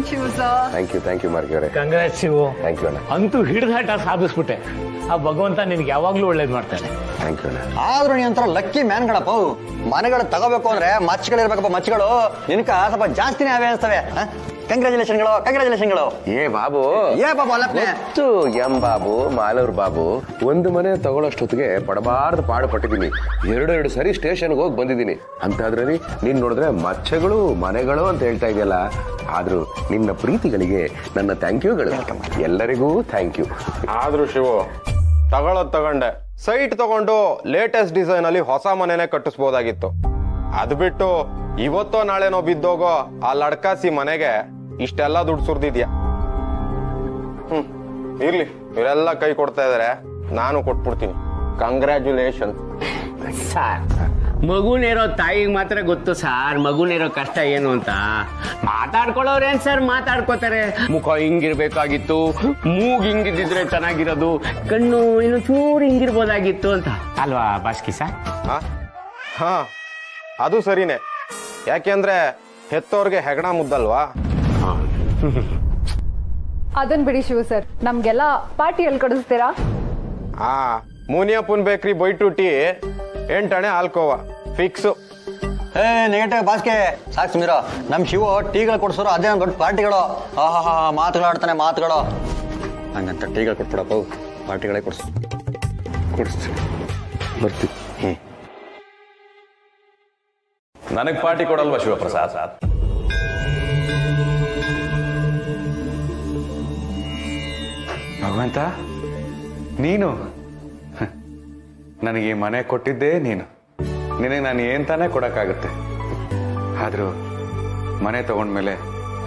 Shiva sir. Thank you ಮಾರ್ಗಿ ಅವರೇ. Congrat Shivu. Thank you ಅಣ್ಣ. ಅಂತೂ ಹಿಡಿದಾಟ ಸಾಧಿಸ್ಬಿಟ್ಟೆ. ಆ ಭಗವಂತ ನಿನ್ಗೆ ಯಾವಾಗ್ಲೂ ಒಳ್ಳೇದ್ ಮಾಡ್ತಾನೆ. ಥ್ಯಾಂಕ್ ಯು ಅಣ್ಣ. ಆದ್ರೂ ನೀ ಒಂಥರ ಲಕ್ಕಿ ಮ್ಯಾನ್ಗಳಪ್ಪ. ಮನೆಗಳು ತಗೋಬೇಕು ಅಂದ್ರೆ ಮಚ್ಚಗಳಿರ್ಬೇಕಪ್ಪ. ಮಚ್ಚಗಳು ನಿನ್ಕ ಸ್ವಲ್ಪ ಜಾಸ್ತಿನೇ ಅವೇ ಅನಿಸ್ತವೆ. ಕಂಗ್ರಾಚುಲೇಷನ್ಗಳು. ಏ ಬಾಬು ಅಲ್ಲಪ್ಪನೆ ಗೊತ್ತು ಎಂ ಬಾಬು ಮಾಲೂರ್ ಬಾಬು. ಒಂದು ಮನೆ ತಗೊಳ್ಳೋಷ್ಟೊತ್ತಿಗೆ ಪಡಬಾರ್ದು ಪಾಡು ಪಟ್ಟಿದ್ದೀನಿ. ಎರಡು ಸರಿ ಸ್ಟೇಷನ್ಗೆ ಹೋಗಿ ಬಂದಿದ್ದೀನಿ. ಅಂತಾದ್ರಲ್ಲಿ ನೀನ್ ನೋಡಿದ್ರೆ ಮಚ್ಚಗಳು ಮನೆಗಳು ಅಂತ ಹೇಳ್ತಾ ಇದೆಯಲ್ಲ. ಆದ್ರೂ ನಿನ್ನ ಪ್ರೀತಿಗಳಿಗೆ ನನ್ನ ಥ್ಯಾಂಕ್ ಯುಗಳು. ಎಲ್ಲರಿಗೂ ಥ್ಯಾಂಕ್ ಯು. ಆದ್ರೂ ಶಿವು ತಗೊಂಡೆ ಸೈಟ್ ತಗೊಂಡು ಲೇಟೆಸ್ಟ್ ಡಿಸೈನ್ ಅಲ್ಲಿ ಹೊಸ ಮನೆನೇ ಕಟ್ಟಿಸ್ಬೋದಾಗಿತ್ತು. ಅದ್ ಬಿಟ್ಟು ಇವತ್ತೋ ನಾಳೆನೋ ಬಿದ್ದೋಗೋ ಆ ಲಡ್ಕಾಸಿ ಮನೆಗೆ ಇಷ್ಟೆಲ್ಲ ದುಡ್ಡು ಸುರಿದಿದ್ಯಾ. ಇರ್ಲಿ, ಇವರೆಲ್ಲ ಕೈ ಕೊಡ್ತಾ ಇದಾರೆ, ನಾನು ಕೊಟ್ಬಿಡ್ತೀನಿ. ಕಂಗ್ರ್ಯಾಚುಲೇಷನ್. ಸಾರ್, ಮಗುನಿರೋ ತಾಯಿಗೆ ಮಾತ್ರ ಗೊತ್ತು ಸಾರ್ ಮಗುನಿರೋ ಕಷ್ಟ ಏನು ಅಂತ. ಮಾತಾಡ್ಕೊಳ್ಳೋರೇನ್ ಸರ್ ಮಾತಾಡ್ಕೋತಾರೆ. ಮುಖ ಹಿಂಗಿರ್ಬೇಕಾಗಿತ್ತು, ಮೂಗ್ ಹಿಂಗಿದ್ರೆ ಚೆನ್ನಾಗಿರೋದು, ಕಣ್ಣು ಇನ್ನು ಚೂರು ಹಿಂಗಿರ್ಬೋದಾಗಿತ್ತು ಅಂತ ಅಲ್ವಾ ಬಾಸ್ಕಿ ಸರ್? ಹಾ ಅದು ಸರಿನೇ. ಯಾಕೆಂದ್ರೆ ಹೆತ್ತೋರ್ಗೆ ಹೆಗಣ ಮುದ್ದಲ್ವಾ. ಅದನ್ ಬಿಡಿ ಶಿವ ಸರ್, ನಮ್ಗೆಲ್ಲ ಪಾರ್ಟಿಯಲ್ಲಿ ಕಳಿಸ್ತೀರಾ? ಮುನಿಯಪ್ಪನ್ ಬೇಕ್ರಿ ಬೈಟು ಟೀ 8 ಅಣೆ ಆಲ್ಕೋವಾ ಫಿಕ್ಸು. ನೆಗೆಟಿವ್ ಬಾಸ್ಕೆ ಸಾಕು ಸುಮೀರೋ. ನಮ್ ಶಿವು ಟೀಗಳು ಕೊಡ್ಸೋರು ಅದೇ ದೊಡ್ಡ ಪಾರ್ಟಿಗಳು. ಮಾತುಗಳಾಡ್ತಾನೆ ಮಾತುಗಳು. ಹಂಗಂತ ಟೀಗಳು ಕೊಟ್ಬಿಡಪ್ಪ, ಪಾರ್ಟಿಗಳೇ ಕೊಡಿಸ್ತೀನಿ. ಬರ್ತೀವಿ. ನನಗ್ ಪಾರ್ಟಿ ಕೊಡಲ್ವಾ ಶಿವಪ್ರಸಾದ್? ಭಗವಂತ, ನೀನು ನನಗೆ ಈ ಮನೆ ಕೊಟ್ಟಿದ್ದೇ ನೀನು. ನಿನಗೆ ನಾನು ಏನ್ ತಾನೇ ಕೊಡಕ್ಕಾಗುತ್ತೆ. ಆದ್ರೂ ಮನೆ ತಗೊಂಡ್ಮೇಲೆ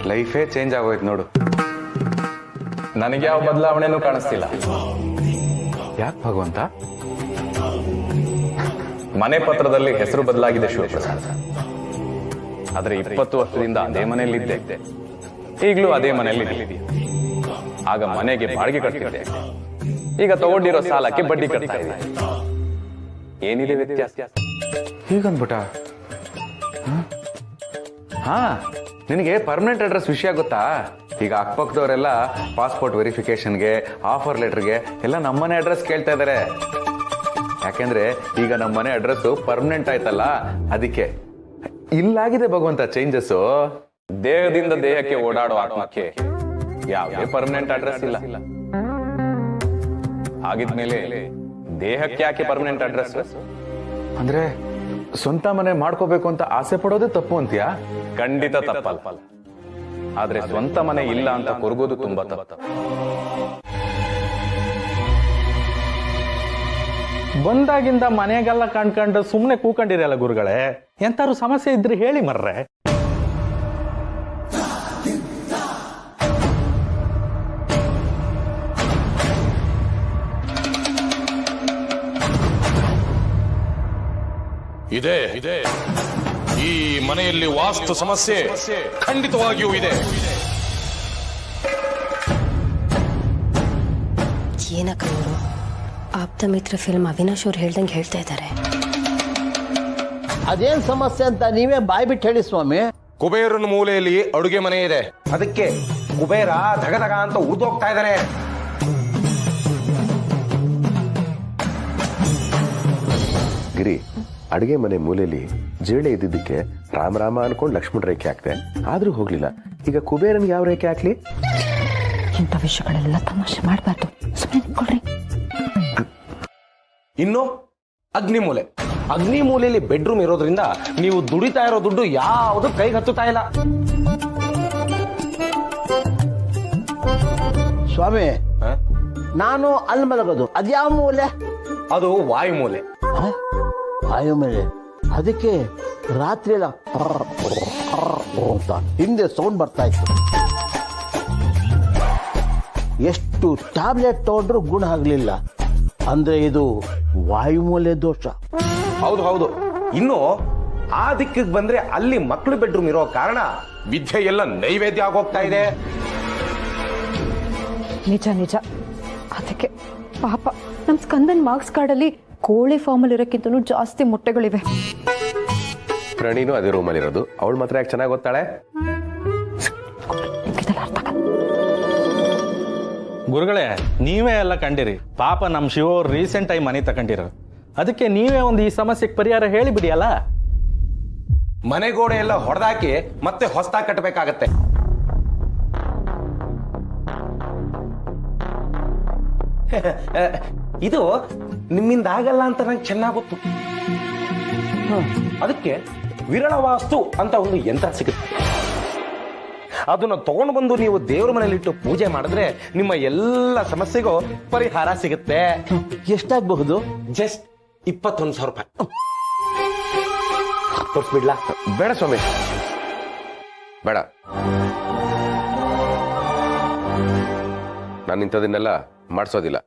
ಲೈಫೇ ಚೇಂಜ್ ಆಗೋಯ್ತು ನೋಡು. ನನಗೆ ಯಾವ ಬದಲಾವಣೆನೂ ಕಾಣಿಸ್ತಿಲ್ಲ. ಯಾಕೆ ಭಗವಂತ? ಮನೆ ಪತ್ರದಲ್ಲಿ ಹೆಸರು ಬದಲಾಗಿದೆ ಶಿವಪ್ರಸಾದ್. ಆದ್ರೆ 20 ವರ್ಷದಿಂದ ಅದೇ ಮನೆಯಲ್ಲಿದ್ದೆ. ಈಗಲೂ ಅದೇ ಮನೆಯಲ್ಲಿ. ಆಗ ಮನೆಗೆ ಬಾಡಿಗೆ ಕಟ್ತಿದ್ದೆ, ಈಗ ತಗೊಂಡಿರೋ ಸಾಲಕ್ಕೆ ಬಡ್ಡಿ ಕಟ್ತಾ ಇದೆ. ಏನಿದೆ ವ್ಯತ್ಯಾಸ? ಹೀಗನ್ಬಿಟ್ಟ? ಹಾ, ನಿನಗೆ ಪರ್ಮನೆಂಟ್ ಅಡ್ರೆಸ್ ವಿಷಯ ಗೊತ್ತಾ? ಈಗ ಅಕ್ಕಪಕ್ಕದವರೆಲ್ಲ ಪಾಸ್ಪೋರ್ಟ್ ವೆರಿಫಿಕೇಶನ್ಗೆ, ಆಫರ್ ಲೆಟರ್ಗೆ ಎಲ್ಲ ನಮ್ಮನೆ ಅಡ್ರೆಸ್ ಕೇಳ್ತಾ ಇದಾರೆ. ಯಾಕೆಂದ್ರೆ ಈಗ ನಮ್ಮನೆ ಅಡ್ರೆಸ್ ಪರ್ಮನೆಂಟ್ ಆಯ್ತಲ್ಲ, ಅದಕ್ಕೆ. ಇಲ್ಲಾಗಿದೆ ಭಗವಂತ ಚೇಂಜಸ್. ದೇಹದಿಂದ ದೇಹಕ್ಕೆ ಓಡಾಡೋ ಆತ್ಮಕ್ಕೆ ಯಾವುದೇ ಪರ್ಮನೆಂಟ್ ಅಡ್ರೆಸ್ ಇಲ್ಲ. ಹಾಗಿದ್ಮೇಲೆ ದೇಹಕ್ಕೆ ಯಾಕೆ ಪರ್ಮನೆಂಟ್ ಅಡ್ರೆಸ್? ಅಂದ್ರೆ ಸ್ವಂತ ಮನೆ ಮಾಡ್ಕೋಬೇಕು ಅಂತ ಆಸೆ ಪಡೋದೇ ತಪ್ಪು ಅಂತೀಯಾ? ಖಂಡಿತ ತಪ್ಪಲ್ಲ. ಆದ್ರೆ ಸ್ವಂತ ಮನೆ ಇಲ್ಲ ಅಂತ ಕೊರಗೋದು ತುಂಬಾ ತಪ್ಪು. ಬಂದಾಗಿಂದ ಮನೆಗೆಲ್ಲ ಕಂಡ್ಕೊಂಡು ಸುಮ್ಮನೆ ಕೂಕೊಂಡಿರಲ್ಲ ಗುರುಗಳೇ. ಎಂತಾರು ಸಮಸ್ಯೆ ಇದ್ರೆ ಹೇಳಿ ಮರ್ರೆ. ಇದೆ ಈ ಮನೆಯಲ್ಲಿ ವಾಸ್ತು ಸಮಸ್ಯೆ ಖಂಡಿತವಾಗಿಯೂ ಇದೆ. ಏನಕ್ಕ ಇವರು ಆಪ್ತ ಮಿತ್ರ ಫಿಲ್ಮ್ ಅವಿನಾಶ್ ಅವ್ರು ಹೇಳ್ದಂಗೆ ಹೇಳ್ತಾ ಇದ್ದಾರೆ. ಅದೇನ್ ಸಮಸ್ಯೆ ಅಂತ ನೀವೇ ಬಾಯ್ ಬಿಟ್ಟು ಹೇಳಿ ಸ್ವಾಮಿ. ಕುಬೇರನ ಮೂಲೆಯಲ್ಲಿ ಅಡುಗೆ ಮನೆ ಇದೆ, ಅದಕ್ಕೆ ಕುಬೇರ ಧಗಧಗ ಅಂತ ಉರಿದೋಗ್ತಾ ಇದ್ದಾನೆ. ಗಿರಿ, ಅಡುಗೆ ಮನೆ ಮೂಲೆಯಲ್ಲಿ ಜಿರಳೆ ಇದ್ದಿದ್ದಕ್ಕೆ ರಾಮ ರಾಮ ಅನ್ಕೊಂಡು ಲಕ್ಷ್ಮಣ ರೇಖೆ ಹಾಕ್ತೆ, ಆದ್ರೂ ಹೋಗ್ಲಿಲ್ಲ. ಈಗ ಕುಬೇರನ್ಗೆ ಯಾವ ರೇಖೆ ಹಾಕ್ಲಿ? ಇಂಥ ವಿಷಯಗಳೆಲ್ಲ ತಮಾಷೆ ಮಾಡಬಾರ್ದು, ಸುಮ್ಮನೆ ನಿಂತ್ಕೊಳ್ರಿ. ಇನ್ನು ಅಗ್ನಿ ಮೂಲೆಯಲ್ಲಿ ಬೆಡ್ರೂಮ್ ಇರೋದ್ರಿಂದ ನೀವು ದುಡಿತಾ ಇರೋ ದುಡ್ಡು ಯಾವುದು ಕೈಗೆ ಹತ್ತುತ್ತಾ ಇಲ್ಲ. ಸ್ವಾಮಿ, ನಾನು ಅಲ್ಲಿ ಮಲಗೋದು ಅದ್ಯಾವ ಮೂಲೆ? ಅದು ವಾಯು ಮೂಲೆ. ವಾಯು ಮೇಲೆ, ಅದಕ್ಕೆ ರಾತ್ರಿ ಎಲ್ಲ ಅಂತ ಹಿಂದೆ ಸೌಂಡ್ ಬರ್ತಾ ಇತ್ತು. ಎಷ್ಟು ಟ್ಯಾಬ್ಲೆಟ್ ತಗೊಂಡ್ರು ಗುಣ ಆಗ್ಲಿಲ್ಲ. ಅಂದ್ರೆ ಇದು ವಾಯುಮೂಲೆ ದೋಷ. ಹೌದು. ಇನ್ನು ಆ ದಿಕ್ಕಿಗೆ ಬಂದ್ರೆ ಅಲ್ಲಿ ಮಕ್ಕಳು ಬೆಡ್ರೂಮ್ ಇರೋ ಕಾರಣ ವಿದ್ಯೆ ಎಲ್ಲ ನೈವೇದ್ಯ ಆಗೋಗ್ತಾ ಇದೆ. ನಿಜ. ಅದಕ್ಕೆ ಪಾಪ ನಮ್ ಸ್ಕಂದನ್ ಮಾರ್ಕ್ಸ್ ಕಾರ್ಡಲ್ಲಿ ಕೋಳಿ ಫಾರ್ಮಲ್ಲಿ ಇರೋಕ್ಕಿಂತನೂ ಜಾಸ್ತಿ ಮೊಟ್ಟೆಗಳಿವೆ. ಪ್ರಣೀನು ಅದೇ ರೂಮಲ್ಲಿ ಇರೋದು, ಅವಳು ಮಾತ್ರ ಯಾಕೆ ಚೆನ್ನಾಗಿ ಓದ್ತಾಳೆ? ಹೇಳಿದಲ್ಲ ಅರ್ಥ ಆಗಲ್ಲ. ಗುರುಗಳೇ ನೀವೇ ಎಲ್ಲ ಕಂಡಿರಿ. ಪಾಪ ನಮ್ಮ ಶಿವ ರೀಸೆಂಟ್ ಆಗಿ ಮನೆ ತಗೊಂಡಿರೋ, ಅದಕ್ಕೆ ನೀವೇ ಒಂದು ಈ ಸಮಸ್ಯೆಗೆ ಪರಿಹಾರ ಹೇಳಿಬಿಡಿ ಅಲ್ಲ. ಮನೆಗೋಡೆ ಎಲ್ಲ ಹೊಡೆದಾಕಿ ಮತ್ತೆ ಹೊಸದಾಗಿ ಕಟ್ಟಬೇಕಾಗತ್ತೆ. ಇದು ನಿಮ್ಮಿಂದ ಆಗಲ್ಲ ಅಂತ ನಂಗೆ ಚೆನ್ನಾಗಿ ಗೊತ್ತು. ಅದಕ್ಕೆ ವಿರಳ ವಾಸ್ತು ಅಂತ ಒಂದು ಯಂತ್ರ ಸಿಗುತ್ತೆ. ಅದನ್ನ ತಗೊಂಡು ಬಂದು ನೀವು ದೇವ್ರ ಮನೇಲಿಟ್ಟು ಪೂಜೆ ಮಾಡಿದ್ರೆ ನಿಮ್ಮ ಎಲ್ಲ ಸಮಸ್ಯೆಗೂ ಪರಿಹಾರ ಸಿಗುತ್ತೆ. ಎಷ್ಟಾಗಬಹುದು? ಜಸ್ಟ್ 21,000 ರೂಪಾಯಿ. ತೋರಿಸ್ಬಿಡ್ಲಾ? ಬೇಡ ಸ್ವಾಮಿ, ಬೇಡ. ನಾನು ಇಂಥದನ್ನೆಲ್ಲ ಮಾಡಿಸೋದಿಲ್ಲ.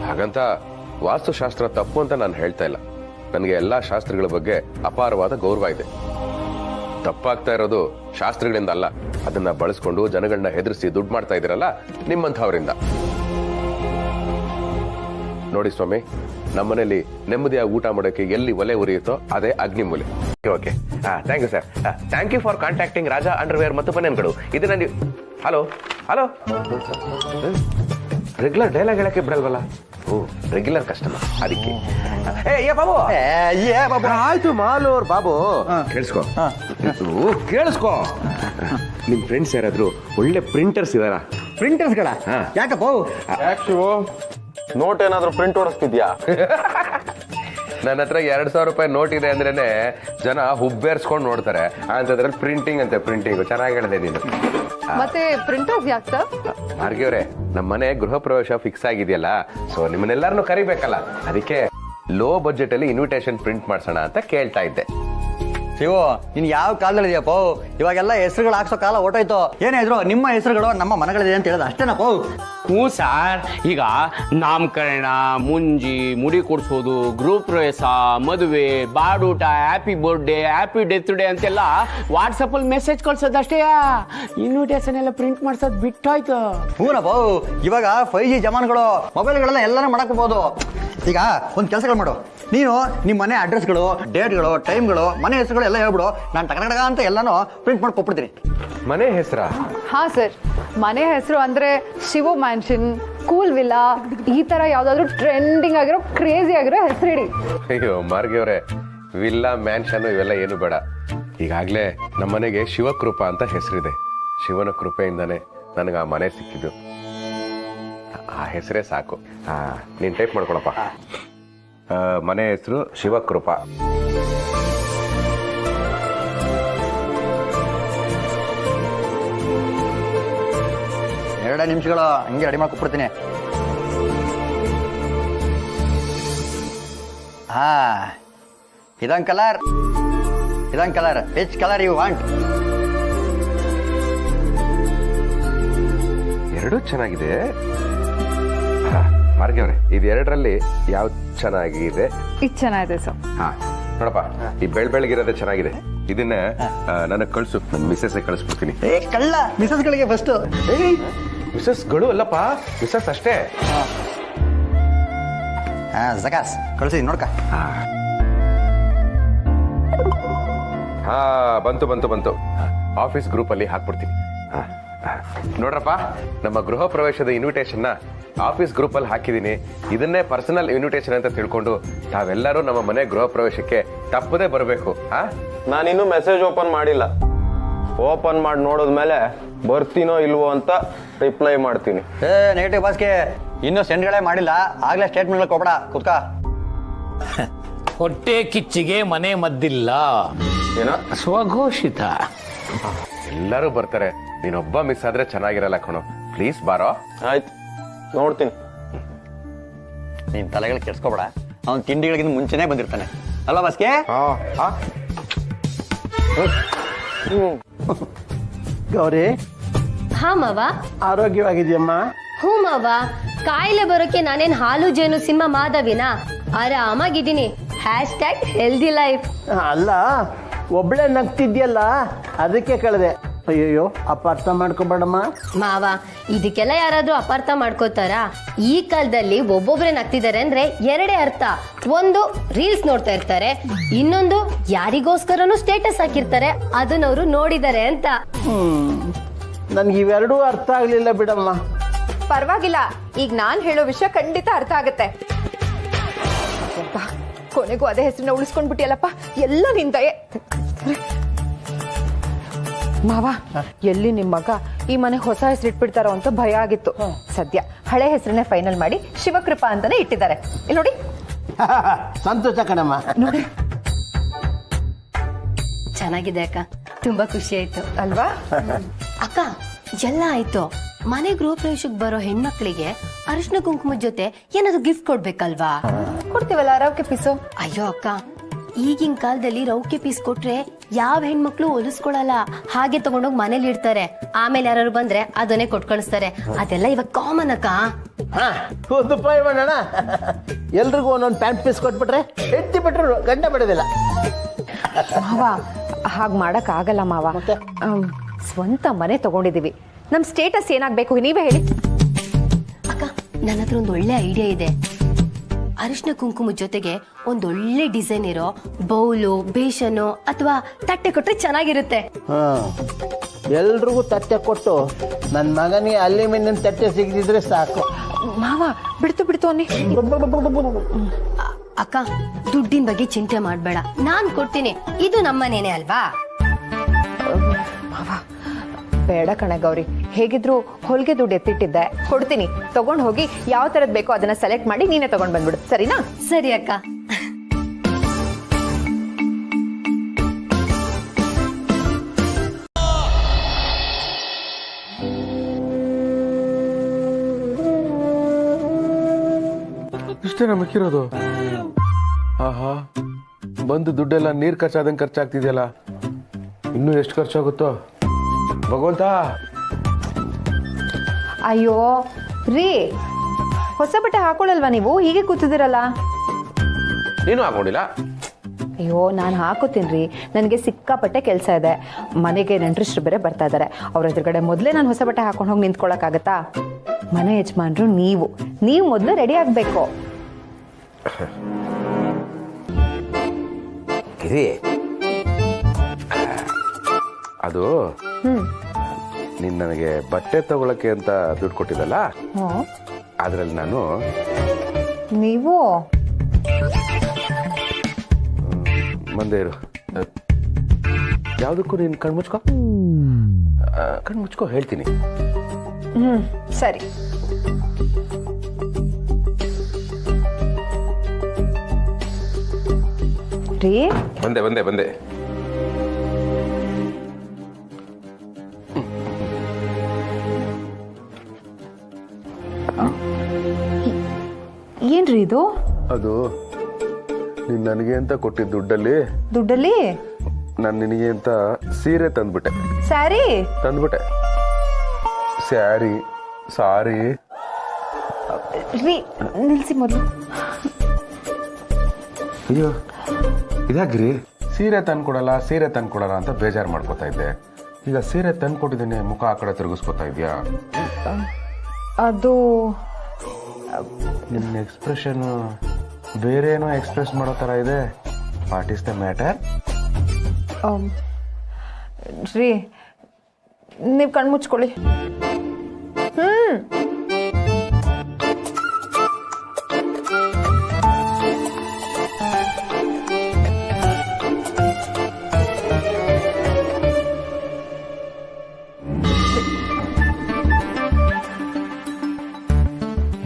ಹಾಗಂತ ವಾಸ್ತುಶಾಸ್ತ್ರ ತಪ್ಪು ಅಂತ ನಾನು ಹೇಳ್ತಾ ಇಲ್ಲ. ನನಗೆ ಎಲ್ಲಾ ಶಾಸ್ತ್ರಗಳ ಬಗ್ಗೆ ಅಪಾರವಾದ ಗೌರವ ಇದೆ. ತಪ್ಪಾಗ್ತಾ ಇರೋದು ಶಾಸ್ತ್ರಗಳಿಂದ ಅಲ್ಲ, ಅದನ್ನ ಬಳಸ್ಕೊಂಡು ಜನಗಳನ್ನ ಹೆದರಿಸಿ ದುಡ್ಡು ಮಾಡ್ತಾ ಇದ್ದೀರಲ್ಲ ನಿಮ್ಮಂಥವರಿಂದ. ನೋಡಿ ಸ್ವಾಮಿ, ನಮ್ಮನೇಲಿ ನೆಮ್ಮದಿಯಾಗಿ ಊಟ ಮಾಡೋಕೆ ಎಲ್ಲಿ ಒಲೆ ಉರಿಯುತ್ತೋ ಅದೇ ಅಗ್ನಿಮೂಲೆ. Okay, thank you sir. Thank you for contacting Raja underwear ಮತ್ತು ಬನಿಯನ್ಗಳು. ಇದನ್ನ ನೀವು ಹಲೋ ಹಲೋ ರೆಗ್ಯುಲರ್ ಡೈಲಾಗ್ ಹೇಳಕ್ಕೆ ಬಿಡಲ್ವಲ್ಲ? ಓ, ರೆಗ್ಯುಲರ್ ಕಸ್ಟಮರ್, ಅದಕ್ಕೆ. ಆಯ್ತು ಮಾಲೂರ್ ಬಾಬು, ಕೇಳಿಸ್ಕೋ ಕೇಳಿಸ್ಕೋ. ನಿಮ್ ಫ್ರೆಂಡ್ಸ್ ಯಾರಾದ್ರೂ ಒಳ್ಳೆ ಪ್ರಿಂಟರ್ಸ್ ಇದಾರ? ಪ್ರಿಂಟರ್ಸ್ಗಳ? ಯಾಕಪ್ಪ? ನೋಟ್ ಏನಾದ್ರು ಪ್ರಿಂಟ್ ಓಡಿಸ್ತಿದ್ಯಾ? ನನ್ನ ಹತ್ರ 2,000 ರೂಪಾಯಿ ನೋಟ್ ಇದೆ ಅಂದ್ರೇನೆ ಜನ ಹುಬ್ಬೇರ್ಸ್ಕೊಂಡು ನೋಡ್ತಾರೆ. ಅಂತದ್ರಲ್ಲಿ ಪ್ರಿಂಟಿಂಗ್ ಅಂತೆ, ಪ್ರಿಂಟಿಂಗ್. ಚೆನ್ನಾಗಿ ಹೇಳಿದೆ ನೀನು. ಮತ್ತೆ ಪ್ರಿಂಟರ್ಸ್ ಯಾಕೆ ಸರ್? ಭಾರ್ಗವ್ರೆ, ನಮ್ಮ ಮನೆ ಗೃಹ ಪ್ರವೇಶ ಫಿಕ್ಸ್ ಆಗಿದೆಯಲ್ಲ, ಸೊ ನಿಮ್ಮನ್ನೆಲ್ಲರನ್ನು ಕರಿಬೇಕಲ್ಲ, ಅದಕ್ಕೆ ಲೋ ಬಜೆಟ್ ಅಲ್ಲಿ ಇನ್ವಿಟೇಷನ್ ಪ್ರಿಂಟ್ ಮಾಡ್ಸೋಣ ಅಂತ ಕೇಳ್ತಾ ಇದ್ದೆ. ಶಿವು, ನೀನ್ ಯಾವ ಕಾಲದಲ್ಲಿ ಇದೆಯಪ್ಪ? ಇವಾಗೆಲ್ಲ ಹೆಸರುಗಳು ಹಾಕ್ಸೋ ಕಾಲ ಹೊಟ್ಟೋಯ್ತು. ಏನೇ ಇದ್ರು ನಿಮ್ಮ ಹೆಸರುಗಳು ನಮ್ಮ ಮನೆಗಳಿದೆ ಅಂತ ಹೇಳೋದು ಅಷ್ಟೇನಪ್ಪ? ಹ್ಞೂ ಸಾರ್, ಈಗ ನಾಮಕರಣ, ಮುಂಜಿ, ಮುಡಿ ಕೊಡ್ಸೋದು, ಗೃಹ ಪ್ರವೇಶ, ಮದುವೆ, ಬಾಡೂಟ, happy birthday, happy death day ಅಂತೆಲ್ಲ ವಾಟ್ಸಪ್ ಅಲ್ಲಿ ಮೆಸೇಜ್ ಕಳ್ಸೋದಷ್ಟೇ. ಇನ್ವಿಟೇಷನ್ ಎಲ್ಲ ಪ್ರಿಂಟ್ ಮಾಡ್ಸೋದು ಬಿಟ್ಟೋಯ್ತು. ಹೂನಪ್ಪ, ಇವಾಗ 5G ಜಮಾನ್ಗಳು, ಮೊಬೈಲ್ಗಳೆಲ್ಲ ಎಲ್ಲಾನು ಮಾಡಕೋಬಹುದು. ಈಗ ಒಂದು ಕೆಲಸಗಳು ಮಾಡು, ನೀನು ನಿಮ್ಮ ಮನೆ ಅಡ್ರೆಸ್ಗಳು, ಡೇಟ್ಗಳು, ಟೈಮ್ಗಳು, ಮನೆ ಹೆಸರುಗಳು ಎಲ್ಲ ಹೇಳ್ಬಿಡು. ನಾನು ಟಗಟಗ ಅಂತ ಎಲ್ಲಾನು ಪ್ರಿಂಟ್ ಮಾಡಿ ಕೊಟ್ಬಿಡ್ತೀನಿ. ಮನೆ ಹೆಸರ? ಹಾ ಸರ್, ಮನೆ ಹೆಸರು ಅಂದ್ರೆ ಶಿವ ಮ್ಯಾನ್ಷನ್, ಕೂಲ್ ವಿಲ್ಲಾ, ಈ ತರ ಯಾವ್ದಾದ್ರು ಟ್ರೆಂಡಿಂಗ್ ಆಗಿರೋ, ಕ್ರೇಜಿ ಆಗಿರೋ ಹೆಸರಿಡಿ. ಅಯ್ಯೋ ಮಾರ್ಗಿಯವ್ರೆ, ವಿಲ್ಲಾ, ಮ್ಯಾನ್ಷನ್ ಇವೆಲ್ಲ ಏನು ಬೇಡ. ಈಗಾಗ್ಲೇ ನಮ್ಮ ಮನೆಗೆ ಶಿವಕೃಪಾ ಅಂತ ಹೆಸರಿದೆ. ಶಿವನ ಕೃಪೆಯಿಂದಾನೆ ನನಗೆ ಆ ಮನೆ ಸಿಕ್ಕಿದ್ದು. ಆ ಹೆಸರೇ ಸಾಕು. ನೀನ್ ಟೈಪ್ ಮಾಡ್ಕೊಳಪ್ಪ. ಮನೆ ಹೆಸರು ಶಿವಕೃಪಾ. ಎರಡೇ ನಿಮಿಷಗಳು ಹಂಗೆ ರೆಡಿ ಮಾಡ್ಕೊಟ್ಬಿಡ್ತೀನಿ. ಇದೊಂದು ಕಲರ್, ಇದೊಂದು colour. Which colour you want? ಎರಡೂ ಚೆನ್ನಾಗಿದೆ. ಮಾರ್ಗಿಯವ್ರೆ, ಇದು ಎರಡರಲ್ಲಿ ಯಾವ್ದು ಚೆನ್ನಾಗಿದೆ? ಇದು ಚೆನ್ನಾಗಿದೆ ಸರ್. ಹಾ ನೋಡಪ್ಪ, ಈ ಬೆಳಗಿರೋದೇ ಚೆನ್ನಾಗಿದೆ. ಇದನ್ನ ನನಗೆ ಕಳ್ಸು, ನನ್ನ ಮಿಸಸ್ ಕಳಿಸ್ಬಿಡ್ತೀನಿ. ಕಳ್ಳ ಮಿಸಸ್ಗಳಿಗೆ ಫಸ್ಟ್. ಮಿಸಸ್ಗಳು ಅಲ್ಲಪ್ಪ, ಮಿಸಸ್ ಅಷ್ಟೇ. ಜಕಾಸ್ ಕಳ್ಸಿದೀನಿ ನೋಡ್ಕ. ಹಾ ಬಂತು ಬಂತು ಬಂತು. ಆಫೀಸ್ ಗ್ರೂಪ್ ಅಲ್ಲಿ ಹಾಕ್ಬಿಡ್ತೀನಿ. ನೋಡ್ರಪ್ಪ, ನಮ್ಮ ಗೃಹ ಪ್ರವೇಶದ ಇನ್ವಿಟೇಷನ್ ಆಫೀಸ್ ಗ್ರೂಪ್ ಅಲ್ಲಿ ಹಾಕಿದೀನಿ. ಇದನ್ನೇ ಪರ್ಸನಲ್ ಇನ್ವಿಟೇಷನ್ ಅಂತ ತಿಳ್ಕೊಂಡು ತಾವೆಲ್ಲರೂ ನಮ್ಮ ಮನೆ ಗೃಹ ಪ್ರವೇಶಕ್ಕೆ ತಪ್ಪದೇ ಬರಬೇಕು. ನಾನಿನ್ನೂ ಮೆಸೇಜ್ ಓಪನ್ ಮಾಡಿಲ್ಲ. ಓಪನ್ ಮಾಡಿ ನೋಡಿದ್ಮೇಲೆ ಬರ್ತೀನೋ ಇಲ್ವೋ ಅಂತ ರಿಪ್ಲೈ ಮಾಡ್ತೀನಿ. ನೆಗೆಟಿವ್ ಬಾಸ್ಗೆ ಇನ್ನೂ ಸೆಂಡ್ಗಳೇ ಮಾಡಿಲ್ಲ, ಆಗ್ಲೇ ಸ್ಟೇಟ್ಮೆಂಟ್ ಕೊಬೇಡ, ಕುತ್ಕ. ಹೊಟ್ಟೆ ಕಿಚ್ಚಿಗೆ ಮನೆ ಮದ್ದಿಲ್ಲ, ಏನೋ ಸ್ವಘೋಷಿತ. ಎಲ್ಲರೂ ಬರ್ತಾರೆ, ನೀನೊಬ್ಬ ಮಿಸ್ ಆದ್ರೆ ಚೆನ್ನಾಗಿರಲ್ಲ ಕಣೋ. ಪ್ಲೀಸ್ ಬಾರೋ. ಆಯ್ತು, ನೋಡ್ತೀನಿ. ನೀನ್ ತಲೆಗಳು ಕೆಡ್ಸ್ಕೊಬೇಡ, ಅವ್ನ ತಿಂಡಿಗಳಿಗಿಂತ ಮುಂಚೆನೆ ಬಂದಿರ್ತಾನೆ ಅಲ್ವಾ ಬಾಸ್ಗೆ? ಗೌರಿ, ಹಾ ಮಾವ. ಆರೋಗ್ಯವಾಗಿದೆಯಮ್ಮ? ಹ್ಞೂ ಮಾವ, ಕಾಯಿಲೆ ಬರೋಕೆ ನಾನೇನ್ ಹಾಲು ಜೇನು ಸಿಂಹ ಮಾಧವಿನ? ಆರಾಮಾಗಿದ್ದೀನಿ. #Healthy life. ಅಲ್ಲ, ಒಬ್ಳೆ ನಗ್ತಿದ್ಯಲ್ಲ, ಅದಕ್ಕೆ ಕಳೆದೆ. ಅಯ್ಯಯ್ಯೋ, ಅಪಾರ್ಥ ಮಾಡ್ಕೊಬೇಡಮ್ಮ. ಮಾವ, ಇದಕ್ಕೆಲ್ಲ ಯಾರಾದ್ರೂ ಅಪಾರ್ಥ ಮಾಡ್ಕೋತಾರಾ? ಈ ಕಾಲದಲ್ಲಿ ಒಬ್ಬೊಬ್ರೆ ನಗ್ತಿದ್ದಾರೆ ಅಂದ್ರೆ ಎರಡೇ ಅರ್ಥ. ಒಂದು, ರೀಲ್ಸ್ ನೋಡ್ತಾ ಇರ್ತಾರೆ, ಇನ್ನೊಂದು ಯಾರಿಗೋಸ್ಕರನೂ ಸ್ಟೇಟಸ್ ಹಾಕಿರ್ತಾರೆ, ಅದನ್ನವರು ನೋಡಿದ್ದಾರೆ ಅಂತ. ನನ್ಗೆ ಇವೆರಡೂ ಅರ್ಥ ಆಗ್ಲಿಲ್ಲ ಬಿಡಮ್ಮ. ಪರವಾಗಿಲ್ಲ, ಈಗ ನಾನು ಹೇಳೋ ವಿಷಯ ಖಂಡಿತ ಅರ್ಥ ಆಗತ್ತೆ. ಕೊನೆಗೂ ಅದೇ ಹೆಸರನ್ನ ಉಳಿಸ್ಕೊಂಡ್ಬಿಟ್ಟಿಯಲ್ಲಪ್ಪ, ಎಲ್ಲ ನಿಂದಯೇ. ಮಾವ, ಎಲ್ಲಿ ನಿಮ್ಮ ಮಗ ಈ ಮನೆ ಹೊಸ ಹೆಸರು ಇಟ್ಬಿಡ್ತಾರೋ ಅಂತ ಭಯ ಆಗಿತ್ತು. ಸದ್ಯ ಹಳೆ ಹೆಸರನ್ನೇ ಫೈನಲ್ ಮಾಡಿ ಶಿವಕೃಪಾ ಅಂತಾನೆ ಇಟ್ಟಿದ್ದಾರೆ. ಇಲ್ಲಿ ನೋಡಿ. ಸಂತೋಷ ಕಣಮ್ಮ. ನೋಡಿ, ಚೆನ್ನಾಗಿದೆ ಅಕ್ಕ, ತುಂಬಾ ಖುಷಿ ಆಯ್ತು ಅಲ್ವಾ? ಅಕ್ಕ ಎಲ್ಲ ಆಯ್ತು, ಮನೆ ಗೃಹ ಪ್ರವೇಶಕ್ಕೆ ಬರೋ ಹೆಣ್ಮಕ್ಳಿಗೆ ಅರಿಶಿನ ಕುಂಕುಮದ ಜೊತೆ ಏನಾದ್ರು ಗಿಫ್ಟ್ ಕೊಡ್ಬೇಕಲ್ವಾ? ಕೊಡ್ತೀವಲ್ಲ ರೌಕೆ ಪೀಸು. ಅಯ್ಯೋ ಅಕ್ಕ, ಈಗಿನ ಕಾಲದಲ್ಲಿ ರೌಕೆ ಪೀಸ್ ಕೊಟ್ರೆ ಯಾವ ಹೆಣ್ಮಕ್ಳು ಹೊಲಿಸ್ಕೊಳಲ್ಲ, ಹಾಗೆ ತಗೊಂಡೋಗಿ ಮನೇಲಿ ಇಡ್ತಾರೆ. ಆಮೇಲೆ ಯಾರು ಬಂದ್ರೆ ಅದನ್ನೇ ಕೊಟ್ ಕಳಿಸ್ತಾರೆ. ಅದೆಲ್ಲ ಇವಾಗ ಕಾಮನ್ ಅಕ್ಕ. ರೂಪಾಯಿ ಮಾಡೋಣ, ಎಲ್ರಿಗೂ ಒಂದೊಂದು ಪ್ಯಾಂಟ್ ಪೀಸ್ ಕೊಟ್ಬಿಟ್ರೆ ಎತ್ತಿ ಬಿಟ್ರು ಗಂಡ ಬಿಡೋದಿಲ್ಲ. ಮಾವ, ಹಾಗೆ ಮಾಡಕ್ ಆಗಲ್ಲ ಮಾವ. ಸ್ವಂತ ಮನೆ ತಗೊಂಡಿದೀವಿ, ನಮ್ ಸ್ಟೇಟಸ್ ಏನಾಗ್ಬೇಕು ನೀವೇ ಹೇಳಿ. ಅಕ್ಕ, ನನ್ನ ಹತ್ರ ಒಂದು ಒಳ್ಳೆ ಐಡಿಯಾ ಇದೆ. ಅರಿಶಿನ ಕುಂಕುಮದ ಜೊತೆಗೆ ಒಂದೊಳ್ಳೆ ಡಿಸೈನ್ ಇರೋ ಬೌಲು, ಬೇಷನು ಅಥವಾ ತಟ್ಟೆ ಕೊಟ್ರೆ ಚೆನ್ನಾಗಿರುತ್ತೆ. ಎಲ್ರಿಗೂ ತಟ್ಟೆ ಕೊಟ್ಟು ನನ್ನ ಮಗನಿಗೆ ಅಲ್ಯೂಮಿನಿಯಂ ತಟ್ಟೆ ಸಿಗದಿದ್ರೆ ಸಾಕು. ಮಾವ, ಬಿಡ್ತು ಅನ್ನಿ. ಅಕ್ಕ, ದುಡ್ಡಿನ ಬಗ್ಗೆ ಚಿಂತೆ ಮಾಡ್ಬೇಡ, ನಾನ್ ಕೊಡ್ತೀನಿ. ಇದು ನಮ್ಮನೇನೆ ಅಲ್ವಾ? ಮಾವ, ಬೇಡ ಕಣೆ ಗೌರಿ, ಹೇಗಿದ್ರು ಹೊಲಿಗೆ ದುಡ್ಡು ಎತ್ತಿಟ್ಟಿದ್ದೆ, ಕೊಡ್ತೀನಿ. ತಗೊಂಡ್ ಹೋಗಿ ಯಾವ ತರದ್ ಬೇಕೋ ಅದನ್ನ ಸೆಲೆಕ್ಟ್ ಮಾಡಿ ನೀನೇ ತಗೊಂಡ್ ಬಂದ್ಬಿಡು, ಸರಿನಾ? ಸರಿ ಅಕ್ಕ. ಇಷ್ಟೇ ನಮಗಿರೋದು. ಆಹಾ, ಬಂದು ದುಡ್ಡೆಲ್ಲ ನೀರ್ ಖರ್ಚಾದಂಗೆ ಖರ್ಚಾಗ್ತಿದೆಯಲ್ಲ. ಇನ್ನೂ ಎಷ್ಟು ಖರ್ಚಾಗುತ್ತೋ ಭಗವಂತ. ಅಯ್ಯೋ ರೀ, ಹೊಸ ಬಟ್ಟೆ ಹಾಕೊಳ್ಳಲ್ವಾ ನೀವು? ಹೀಗೆ ಕೂತಿದ್ದೀರಲ್ಲ. ನೀನು ಹಾಕೊಂಡಿಲ್ಲ? ಅಯ್ಯೋ, ನಾನು ಹಾಕೋತೀನಿ. ನನಗೆ ಸಿಕ್ಕಾಪಟ್ಟೆ ಕೆಲಸ ಇದೆ. ಮನೆಗೆ ನೆಂಟ್ರಿಷ್ಟ್ರು ಬೇರೆ ಬರ್ತಾ ಇದ್ದಾರೆ. ಅವ್ರ ಎದುರುಗಡೆ ಮೊದಲೇ ನಾನು ಹೊಸ ಬಟ್ಟೆ ಹಾಕೊಂಡು ಹೋಗಿ ನಿಂತ್ಕೊಳ್ಳೋಕ್ಕಾಗತ್ತಾ? ಮನೆ ಯಜಮಾನ್ರು ನೀವು ಮೊದಲು ರೆಡಿ ಆಗಬೇಕು. ಅದು ನೀನ್ ನನಗೆ ಬಟ್ಟೆ ತಗೊಳಕ್ಕೆ ಅಂತ ದುಡ್ಡು ಕೊಟ್ಟಿದ್ದಲ್ಲ, ಅದ್ರಲ್ಲಿ ನಾನು ನೀವು ಮುಂದೆ ಇರು. ಯಾವ್ದಕ್ಕೂ ನೀನ್ ಕಣ್ಮುಚ್ಕೋ ಹೇಳ್ತೀನಿ. ಸರಿ. ರೀ, ಬಂದೆ. ಏನ್ರಿ ಇದು? ಅದು ನೀನ್ ನನಗೆ ಅಂತ ಕೊಟ್ಟಿದ್ದ ದುಡ್ಡಲ್ಲಿ ನಾನು ನಿನಗೆ ಅಂತ ಸೀರೆ ತಂದ್ಬಿಟ್ಟೆ. ಸ್ಯಾರಿ ತಂದ್ಬಿಟ್ಟೆ. ಸಾರಿ ರೀ, ನಿಲ್ಸಿ ಮೊದಲು. ಅಯ್ಯೋ, ಇದಾಗ್ರಿ, ಸೀರೆ ತಂದ್ಕೊಡಲ್ಲ ಅಂತ ಬೇಜಾರು ಮಾಡ್ಕೋತಾ ಇದ್ದೆ. ಈಗ ಸೀರೆ ತಂದ್ಕೊಟ್ಟಿದ್ದೀನಿ, ಮುಖ ಆ ಕಡೆ ತಿರುಗಿಸ್ಕೊತಾ ಇದ್ಯಾ? ಅದು ನಿನ್ನ ಎಕ್ಸ್ಪ್ರೆಷನ್ ಬೇರೆ ಏನೋ ಎಕ್ಸ್ಪ್ರೆಸ್ ಮಾಡೋ ತರ ಇದೆ. What is the matter? ರೀ, ನೀವು ಕಣ್ಮುಚ್ಕೊಳ್ಳಿ.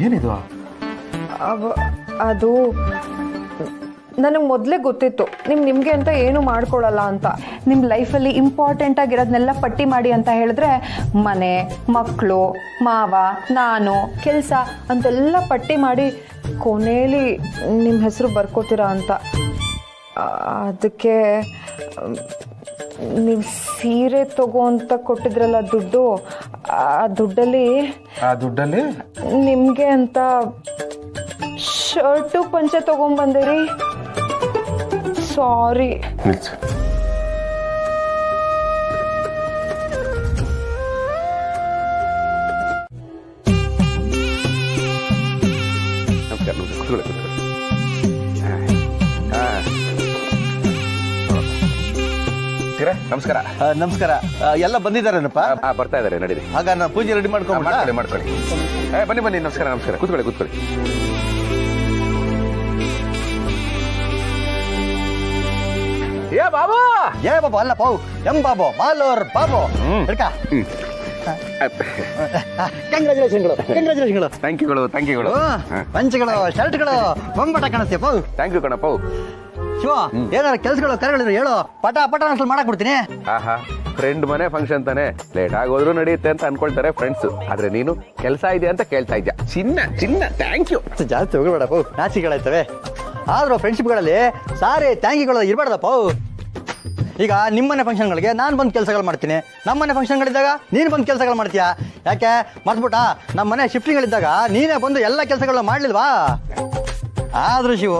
ಏನಿದು? ಅದು ನನಗೆ ಮೊದಲೇ ಗೊತ್ತಿತ್ತು ನಿಮ್ಗೆ ಅಂತ ಏನು ಮಾಡ್ಕೊಳ್ಳಲ್ಲ ಅಂತ. ನಿಮ್ಮ ಲೈಫಲ್ಲಿ ಇಂಪಾರ್ಟೆಂಟ್ ಆಗಿರೋದನ್ನೆಲ್ಲ ಪಟ್ಟಿ ಮಾಡಿ ಅಂತ ಹೇಳಿದ್ರೆ ಮನೆ, ಮಕ್ಕಳು, ಮಾವ, ನಾನು, ಕೆಲಸ ಅಂತೆಲ್ಲ ಪಟ್ಟಿ ಮಾಡಿ ಕೊನೆಯಲ್ಲಿ ನಿಮ್ಮ ಹೆಸರು ಬರ್ಕೋತೀರಾ ಅಂತ. ಅದಕ್ಕೆ ನೀವು ಸೀರೆ ತಗೋ ಅಂತ ಕೊಟ್ಟಿದ್ರಲ್ಲ ದುಡ್ಡು, ಆ ದುಡ್ಡಲ್ಲಿ ನಿಮಗೆ ಅಂತ ಶರ್ಟು ಪಂಚೆ ತಗೊಂಡ್ಬಂದಿರಿ. ಸಾರಿ. ಇವರೇ ನಮಸ್ಕಾರ. ನಮಸ್ಕಾರ. ಎಲ್ಲ ಬಂದಿದ್ದಾರೇನಪ್ಪ? ಬರ್ತಾ ಇದಾರೆ, ನಡೀರಿ. ಆಗ ನಾನು ಪೂಜೆ ರೆಡಿ ಮಾಡ್ಕೊಂಡು ಮಾಡ್ಕೊಳ್ಳಿ. ಬನ್ನಿ ಬನ್ನಿ. ನಮಸ್ಕಾರ ನಮಸ್ಕಾರ. ಕೂತ್ಕೊಳ್ಳಿ. ಏ ಬಾಬು ಅಲ್ಲ ಪಾವು ಎಂ ಬಾಬು ಮಾಲೋರ್ ಬಾಬು ಕಂಗ್ರಾಚುಲೇಷನ್ಗಳು. ಥ್ಯಾಂಕ್ ಯುಗಳು. ಪಂಚಗಳು ಶರ್ಟ್ಗಳು ಬೊಂಬಟ ಕಾಣುತ್ತೆ ಪಾವು. ಥ್ಯಾಂಕ್ ಯು ಕಣಪ್ಪ. ಶಿವ ಏನಾರ ಕೆಲ್ಸಗಳು ಕರೆಗಳಿದ್ರು ಹೇಳು, ಪಟ ಅನ್ಸಲ್ ಮಾಡಕ್ ಬಿಡ್ತೀನಿ. ಆಹಾ, ಫ್ರೆಂಡ್ ಮನೆ ಫಂಕ್ಷನ್ ತಾನೆ, ಲೇಟ್ ಆಗೋದ್ರು ನಡೆಯುತ್ತೆ ಅಂತ ಅನ್ಕೊಳ್ತಾರೆ ಫ್ರೆಂಡ್ಸ್. ಆದ್ರೆ ನೀನು ಕೆಲಸ ಇದೆ ಅಂತ ಕೇಳ್ತಾ ಇದ್ಯಾ. ಚಿನ್ನ ಥ್ಯಾಂಕ್ ಯು. ಜಾಸ್ತಿ ಹೋಗಬೇಡ ಪಾವು, ನಾಚಿಗಳಾಯ್ತವೆ. ಆದ್ರೂ ಫ್ರೆಂಡ್ಶಿಪ್ಗಳಲ್ಲಿ ಸಾರಿ ಥ್ಯಾಂಕ್ಗಳು ಇರಬಾರ್ದಪ್ಪ. ಈಗ ನಿಮ್ಮನೆ ಫಂಕ್ಷನ್ಗಳಿಗೆ ನಾನು ಬಂದು ಕೆಲಸಗಳು ಮಾಡ್ತೀನಿ, ನಮ್ಮನೆ ಫಂಕ್ಷನ್ಗಳಿದ್ದಾಗ ನೀನು ಬಂದು ಕೆಲಸಗಳು ಮಾಡ್ತೀಯಾ? ಯಾಕೆ ಮರ್ತ್ಬಿಟ್ಟ? ನಮ್ಮನೆ ಶಿಫ್ಟಿಂಗ್ಗಳಿದ್ದಾಗ ನೀನೇ ಬಂದು ಎಲ್ಲ ಕೆಲಸಗಳನ್ನ ಮಾಡ್ಲಿಲ್ವಾ? ಆದ್ರೂ ಶಿವು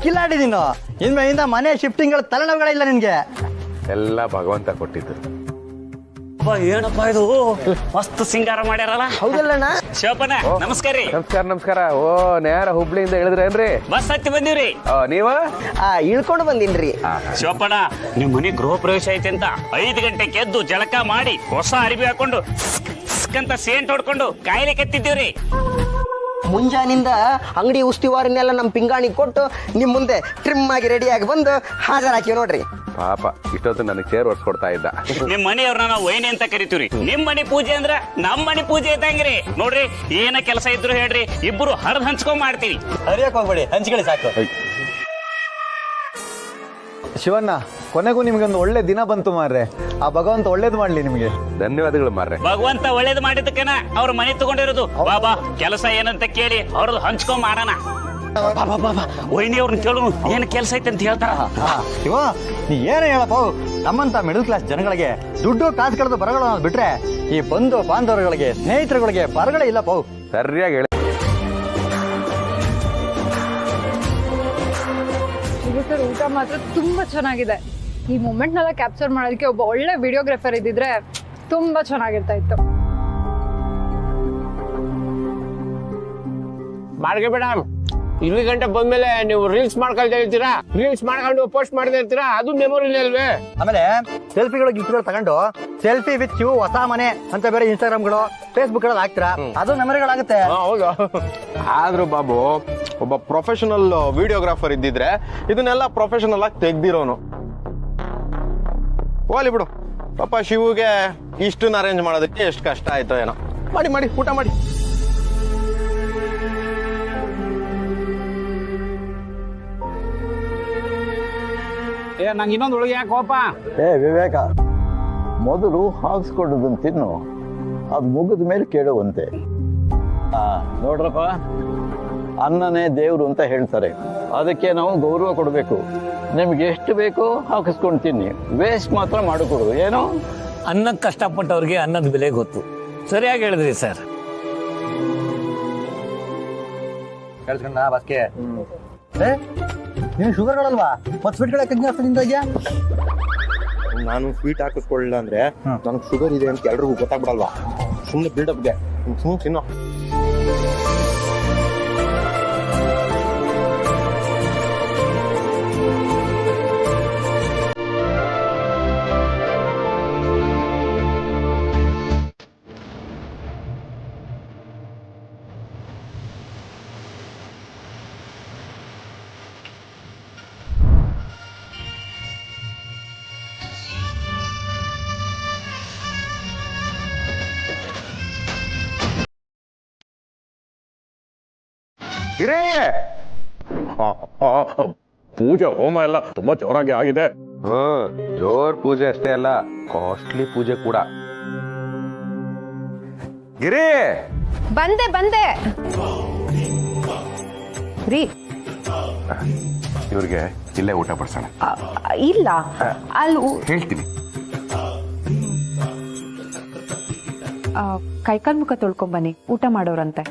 ಕಿಲಾಡಿ ನೀನು. ಇನ್ಮೆಯಿಂದ ಮನೆ ಶಿಫ್ಟಿಂಗ್ಗಳ ತಲೆನೋವುಗಳಿಲ್ಲ ನಿನ್ಗೆ. ಎಲ್ಲ ಭಗವಂತ ಕೊಟ್ಟಿದ್ದು. ಏನಪ್ಪ ಇದು ಮಸ್ತ್ ಸಿಂಗಾರ ಮಾಡ್ಯಾರಲ್ಲ. ಹೌದಲ್ಲಣ್ಣ? ಶಿವಪ್ಪನ ನಮಸ್ಕಾರ ರೀ. ನಮಸ್ಕಾರ. ಓ, ನೇರ ಹುಬ್ಳಿಯಿಂದ ಇಳಿದ್ರೇನ್ರಿ? ಬಸ್ ಹತ್ತಿ ಬಂದಿವ್ರಿ. ನೀವ ಇಳ್ಕೊಂಡು ಬಂದಿನ್ರಿ. ಶಿವಪ್ಪನ ನಿಮ್ ಮನೆ ಗೃಹ ಪ್ರವೇಶ ಐತೆ ಅಂತ 5 ಗಂಟೆಗೆ ಎದ್ದು ಜಳಕ ಮಾಡಿ ಹೊಸ ಅರಿವಿ ಹಾಕೊಂಡು ಅಂತ ಸೇಂಟ್ ಹೊಡ್ಕೊಂಡು ಕಾಯಿಲೆ ಕೆತ್ತಿದ್ದೀವ್ರಿ. ಮುಂಜಾನಿಂದ ಅಂಗಡಿ ಉಸ್ತಿವಾರನ್ನೆಲ್ಲ ನಮ್ಮ ಪಿಂಗಾಣಿ ಕೊಟ್ಟು ನಿಮ್ ಮುಂದೆ ಟ್ರಿಮ್ ಆಗಿ ರೆಡಿಯಾಗಿ ಬಂದು ಹಾಜರಾಕಿ ನೋಡ್ರಿ. ಪಾಪ ಇಷ್ಟೊತ್ತು ನನಗೆ ಚೇರ್ ಒರ್ಸ್ಕೊಡ್ತಾ ಇದ್ದ. ನಿಮ್ ಮನೆಯವ್ರನ್ನ ನಾವು ವೈನಿ ಅಂತ ಕರಿತೀವ್ರಿ. ನಿಮ್ ಮನೆ ಪೂಜೆ ಅಂದ್ರ ನಮ್ ಮನೆ ಪೂಜೆ ಇದ್ದಂಗ್ರಿ. ನೋಡ್ರಿ, ಏನ ಕೆಲಸ ಇದ್ರು ಹೇಳ್ರಿ, ಇಬ್ರು ಹರಿದ್ ಹಂಚ್ಕೊಂಡ್ ಮಾಡ್ತೀವಿ. ಹರಿಯಕ್ ಹೋಗ್ಬೇಡಿ, ಹಂಚ್ಕೊಳ್ಳಿ ಸಾಕು. ಶಿವಣ್ಣ, ಕೊನೆಗೂ ನಿಮ್ಗೊಂದು ಒಳ್ಳೆ ದಿನ ಬಂತು ಮಾರ್ರೆ. ಆ ಭಗವಂತ ಒಳ್ಳೇದು ಮಾಡ್ಲಿ ನಿಮ್ಗೆ. ಧನ್ಯವಾದಗಳು ಮಾರ್ರೆ. ಭಗವಂತ ಒಳ್ಳೇದು ಮಾಡಿದ್ದಕ್ಕನ ಅವ್ರ ಮನೆ ತಗೊಂಡಿರೋದು. ಬಾಬಾ ಕೆಲಸ ಏನಂತ ಕೇಳಿ ಅವ್ರದ್ದು ಹಂಚ್ಕೊಂಡ್ ಮಾಡೋಣ. ವೈನಿ ಅವ್ರನ್ನ ಕೇಳು, ಏನ್ ಕೆಲಸ ಐತೆ ಅಂತ ಹೇಳ್ತಾರ. ಶಿವ, ನೀ ಏನೇ ಹೇಳಪ್ಪ, ನಮ್ಮಂತ ಮಿಡಲ್ ಕ್ಲಾಸ್ ಜನಗಳಿಗೆ ದುಡ್ಡು ಕಾಸು ಕಳೆದು ಬರಗಳು ಅನ್ನೋದು ಬಿಟ್ರೆ ಈ ಬಂಧು ಬಾಂಧವರುಗಳಿಗೆ ಸ್ನೇಹಿತರುಗಳಿಗೆ ಬರಗಳೇ ಇಲ್ಲ ಪೌ. ಸರಿಯಾಗಿ ಹೇಳಿ. ಸರ್, ಊಟ ಮಾತ್ರ ತುಂಬಾ ಚೆನ್ನಾಗಿದೆ. ಈ ಮೂಮೆಂಟ್ನೆಲ್ಲ ಕ್ಯಾಪ್ಚರ್ ಮಾಡೋದಕ್ಕೆ ಒಬ್ಬ ಒಳ್ಳೆ ವಿಡಿಯೋಗ್ರಾಫರ್ ಇದ್ದಿದ್ರೆ ತುಂಬಾ ಚೆನ್ನಾಗಿರ್ತಾ ಇತ್ತು. ಬಾಳ್ಗೆ ಮೇಡಮ್, ಇಲ್ಲಿ ಗಂಟೆ ಬಂದ್ಮೇಲೆ ನೀವು ರೀಲ್ಸ್ ಮಾಡ್ಕೊಳ್ತಾ ಇರ್ತೀರಾ, ರೀಲ್ಸ್ ಮಾಡ್ಕೊಂಡು ಪೋಸ್ಟ್ ಮಾಡ್ತಾ ಇರ್ತೀರಾ, ಅದು ಮೆಮೊರಿ ಅಲ್ವೇ? ಆಮೇಲೆ ಸೆಲ್ಫಿಗಳು ಗಿಫ್ಟ್ಗಳು ತಗೊಂಡು ಸೆಲ್ಫಿ ವಿತ್ ಯು ಹೊಸ ಮನೆ ಅಂತ ಬೇರೆ ಇನ್ಸ್ಟಾಗ್ರಾಮ್ಗಳು ಫೇಸ್ಬುಕ್ ಗಳಲ್ಲಿ ಹಾಕ್ತೀರಾ, ಅದು ಮೆಮೊರಿಗಳಾಗುತ್ತೆ. ಹೌದು. ಆದ್ರೂ ಬಾಬು, ಒಬ್ಬ ಪ್ರೊಫೆಷನಲ್ ವಿಡಿಯೋಗ್ರಾಫರ್ ಇದ್ದಿದ್ರೆ ಇದನ್ನೆಲ್ಲ ಪ್ರೊಫೆಷನಲ್ ಆಗಿ ತೆಗ್ದಿರೋನು. ಹೋಗ್ಲಿ ಬಿಡು, ಪಾಪ ಶಿವುಗೆ ಇಷ್ಟನ್ನ ಅರೇಂಜ್ ಮಾಡೋದಕ್ಕೆ ಎಷ್ಟು ಕಷ್ಟ ಆಯ್ತೋ ಏನೋ. ಮಾಡಿ ಊಟ ಮಾಡಿ. ನಂಗೆ ಇನ್ನೊಂದು ಹುಡುಗಿ ಯಾಕೋಪ? ವಿವೇಕ, ಮೊದಲು ಹಾಕ್ಸ್ಕೊಡೋದನ್ನು ತಿನ್ನು, ಅದು ಮುಗಿದ ಮೇಲೆ ಕೇಳುವಂತೆ. ನೋಡ್ರಪ್ಪ, ಅನ್ನನೇ ದೇವ್ರು ಅಂತ ಹೇಳ್ತಾರೆ, ಅದಕ್ಕೆ ನಾವು ಗೌರವ ಕೊಡಬೇಕು. ನಿಮ್ಗೆ ಎಷ್ಟು ಬೇಕೋ ಹಾಕಿಸ್ಕೊಂಡು ತಿನ್ನಿ, ವೇಸ್ಟ್ ಮಾತ್ರ ಮಾಡಿಕೊಡು. ಏನೋ ಅನ್ನಕ್ಕೆ ಕಷ್ಟಪಟ್ಟವ್ರಿಗೆ ಅನ್ನದ ಬೆಲೆ ಗೊತ್ತು. ಸರಿಯಾಗಿ ಹೇಳಿದ್ರಿ ಸರ್. ಕೇಳಿಸ್ಕೊಂಡ ಬಾಸ್ಕೆ? ನೀನು ಶುಗರ್ಗಳಲ್ವಾ, ಮತ್ತೆ ಸ್ವೀಟ್ಗಳ ಕಂಜಾಸ್ತಿಂದ ಇದೆಯಾ? ನಾನು ಸ್ವೀಟ್ ಹಾಕಿಸ್ಕೊಳ್ಳಿಲ್ಲ ಅಂದ್ರೆ ನನಗೆ ಶುಗರ್ ಇದೆ ಅಂತ ಎಲ್ರಿಗೂ ಗೊತ್ತಾಗ್ಬಿಡಲ್ವಾ? ಸುಮ್ಮನೆ ಬಿಲ್ಡಪ್ಗೆ ತಿನ್ನೋ. ಪೂಜೆ ಹೋಮ ಎಲ್ಲ ತುಂಬಾ ಜೋರಾಗಿ ಆಗಿದೆ. ಜೋರ್ ಪೂಜೆ ಅಷ್ಟೇ ಅಲ್ಲ, ಕಾಸ್ಟ್ಲಿ ಪೂಜೆ ಕೂಡ. ಗಿರಿ, ಬಂದೆ ರೀ. ಇವ್ರಿಗೆ ಇಲ್ಲೇ ಊಟ ಬಡ್ಸೋಣ. ಇಲ್ಲ, ಅಲ್ಲಿ ಹೇಳ್ತೀನಿ. ಕೈಕಾಲ್ ಮುಖ ತೊಳ್ಕೊಂಬನ್ನಿ, ಊಟ ಮಾಡೋರಂತೆ.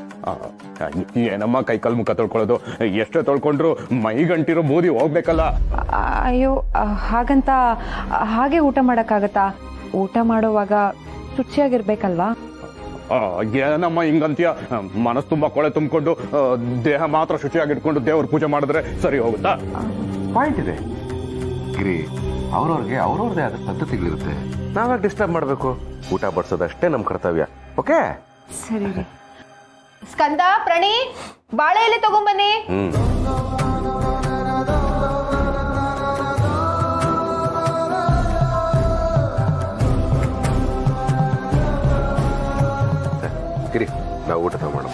ಏನಮ್ಮ ಕೈಕಾಲ್ ಮುಖ ತೊಳ್ಕೊಳ್ಳೋದು? ಎಷ್ಟೇ ತೊಳ್ಕೊಂಡ್ರು ಮೈ ಗಂಟಿರೋ ಬೂದಿ ಹೋಗ್ಬೇಕಲ್ಲ. ಅಯ್ಯೋ, ಹಾಗಂತ ಹಾಗೆ ಊಟ ಮಾಡಕ್ಕಾಗತ್ತಾ? ಊಟ ಮಾಡೋವಾಗ ಶುಚಿಯಾಗಿರ್ಬೇಕಲ್ವಾ? ಏನಮ್ಮ ಹಿಂಗಂತೀಯ? ಮನಸ್ಸು ತುಂಬಾ ಕೊಳೆ ತುಂಬಿಕೊಂಡು ದೇಹ ಮಾತ್ರ ಶುಚಿಯಾಗಿಟ್ಕೊಂಡು ದೇವ್ರ ಪೂಜೆ ಮಾಡಿದ್ರೆ ಸರಿ ಹೋಗುತ್ತಾ? ಪಾಯಿಂಟ್ ಇದೆ ಗಿರಿ. ಅವ್ರವ್ರಿಗೆ ಅವ್ರವ್ರದೇ ಆದ ಪದ್ಧತಿಗಳಿರುತ್ತೆ. ನಾವಾಗ ಡಿಸ್ಟರ್ಬ್ ಮಾಡಬೇಕು? ಊಟ ಬಡಿಸೋದಷ್ಟೇ ನಮ್ಮ ಕರ್ತವ್ಯ. ಓಕೆ ಸರಿ ರೀ. ಸ್ಕಂದ, ಪ್ರಣಿ, ಬಾಳೆ ಎಲೆ ತಗೊಂಬನ್ನಿ. ಗಿರಿ, ನಾವು ಊಟ ತಗೊಂಡು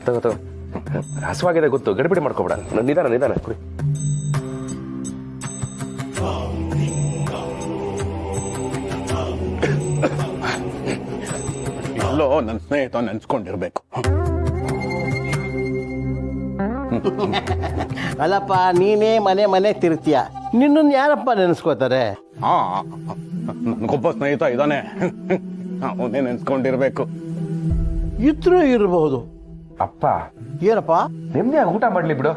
ತಗೋ. ಹಸುವಾಗಿದೆ ಗೊತ್ತು, ಗಡಿಬಿಡಿ ಮಾಡ್ಕೊಬೇಡ. ನಿಧಾನ ಕುಡಿ. ಎಲ್ಲೋ ನನ್ನ ಸ್ನೇಹಿತ ನೆನ್ಸ್ಕೊಂಡಿರ್ಬೇಕು. ಅಲ್ಲಪ್ಪ, ನೀನೇ ಮನೆ ತಿರುತ್ತೀಯ, ನಿನ್ನನ್ನು ಯಾರಪ್ಪ ನೆನೆಸ್ಕೋತಾರೆ? ನನ್ಗೊಬ್ಬ ಸ್ನೇಹಿತ ಇದ್ದಾನೆ, ಅವನೇ ನೆನ್ಸ್ಕೊಂಡಿರ್ಬೇಕು. ಇದ್ರೂ ಇರಬಹುದು. ಅಪ್ಪ ಏನಪ್ಪ? ನಿಮ್ದೇ ಊಟ ಮಾಡ್ಲಿ ಬಿಡು.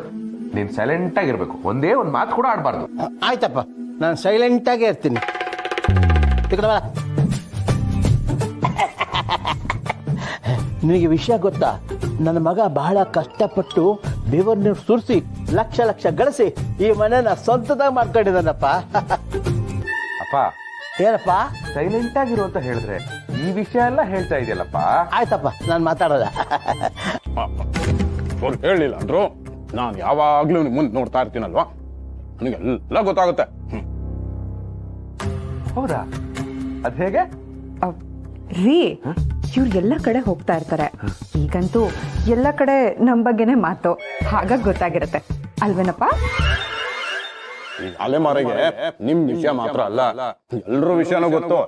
ನೀನ್ ಸೈಲೆಂಟ್ ಆಗಿರ್ಬೇಕು, ಒಂದೇ ಒಂದು ಮಾತು ಕೂಡ ಆಡ್ಬಾರ್ದು. ಆಯ್ತಪ್ಪ, ನಾನು ಸೈಲೆಂಟ್ ಆಗೇ ಇರ್ತೀನಿ. ನಿನಗೆ ವಿಷಯ ಗೊತ್ತಾ? ನನ್ನ ಮಗ ಬಹಳ ಕಷ್ಟಪಟ್ಟು ಬೆವರ್ನ ಸುರಿಸಿ ಲಕ್ಷ ಗಳಿಸಿ ಈ ಮನೆನ ಸ್ವಂತದಾಗ ಮಾಡ್ಕೊಂಡಿದ್ದಾನಪ್ಪ. ಅಪ್ಪ, ಏನಪ್ಪ ಸೈಲೆಂಟ್ ಆಗಿರು ಅಂತ ಹೇಳಿದ್ರೆ ಈ ವಿಷಯ ಎಲ್ಲ ಹೇಳ್ತಾ ಇದೆಯಲ್ಲಪ್ಪ. ಆಯ್ತಪ್ಪ, ನಾನು ಮಾತಾಡೋದ. ಅವ್ರು ಹೇಳಿಲ್ಲ ಅಂದ್ರು ನಾನು ಯಾವಾಗ್ಲೂ ಮುಂದೆ ನೋಡ್ತಾ ಇರ್ತೀನಲ್ವಾ, ನನಗೆಲ್ಲ ಗೊತ್ತಾಗುತ್ತೆ. ಹೌದಾ? ಅದ್ ಹೇಗೆ ರೀ? ಇವ್ರು ಎಲ್ಲ ಕಡೆ ಹೋಗ್ತಾ ಇರ್ತಾರೆ. ಈಗಂತೂ ಎಲ್ಲ ಕಡೆ ನಮ್ ಬಗ್ಗೆನೆ ಮಾತು, ಹಾಗಾಗಿ ಗೊತ್ತಾಗಿರುತ್ತೆ ಅಲ್ವೇನಪ್ಪ? ಈ ಅಲೆಮಾರಿಗೆ ನಿಮ್ ವಿಷಯ ಮಾತ್ರ ಅಲ್ಲ, ಎಲ್ರ ವಿಷಯನೂ ಗೊತ್ತು.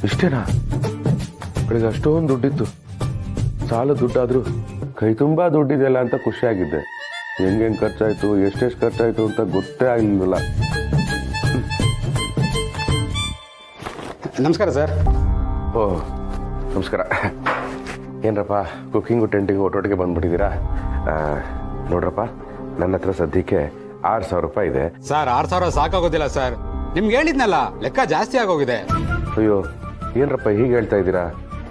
ಇಷ್ಟೇನಾ? ಬೆಳಿಗ್ಗೆ ಅಷ್ಟೊಂದು ದುಡ್ಡಿತ್ತು, ಸಾಲ ದುಡ್ಡಾದ್ರೂ ಕೈ ತುಂಬಾ ದುಡ್ಡಿದೆಯಲ್ಲ ಅಂತ ಖುಷಿಯಾಗಿದ್ದೆ. ಹೆಂಗ್ ಖರ್ಚಾಯ್ತು, ಎಷ್ಟೆಷ್ಟು ಖರ್ಚಾಯ್ತು ಅಂತ ಗೊತ್ತೇ ಆಗ್ಲಿಲ್ಲ. ನಮಸ್ಕಾರ ಸರ್. ಓ ನಮಸ್ಕಾರ. ಏನ್ರಪ್ಪ, ಕುಕ್ಕಿಂಗು ಟೆಂಟಿಂಗು ಒಟ್ಟೊಟ್ಟಿಗೆ ಬಂದ್ಬಿಟ್ಟಿದ್ದೀರಾ? ನೋಡ್ರಪ್ಪ, ನನ್ನ ಹತ್ರ ಸದ್ಯಕ್ಕೆ 6,000 ರೂಪಾಯಿ ಇದೆ. ಸರ್, 6,000 ಸಾಕಾಗೋದಿಲ್ಲ ಸರ್. ನಿಮ್ಗೆ ಹೇಳಿದ್ನಲ್ಲ, ಲೆಕ್ಕ ಜಾಸ್ತಿ ಆಗೋಗಿದೆ. ಅಯ್ಯೋ, ಏನ್ರಪ್ಪ ಹೀಗೆ ಹೇಳ್ತಾ ಇದ್ದೀರಾ?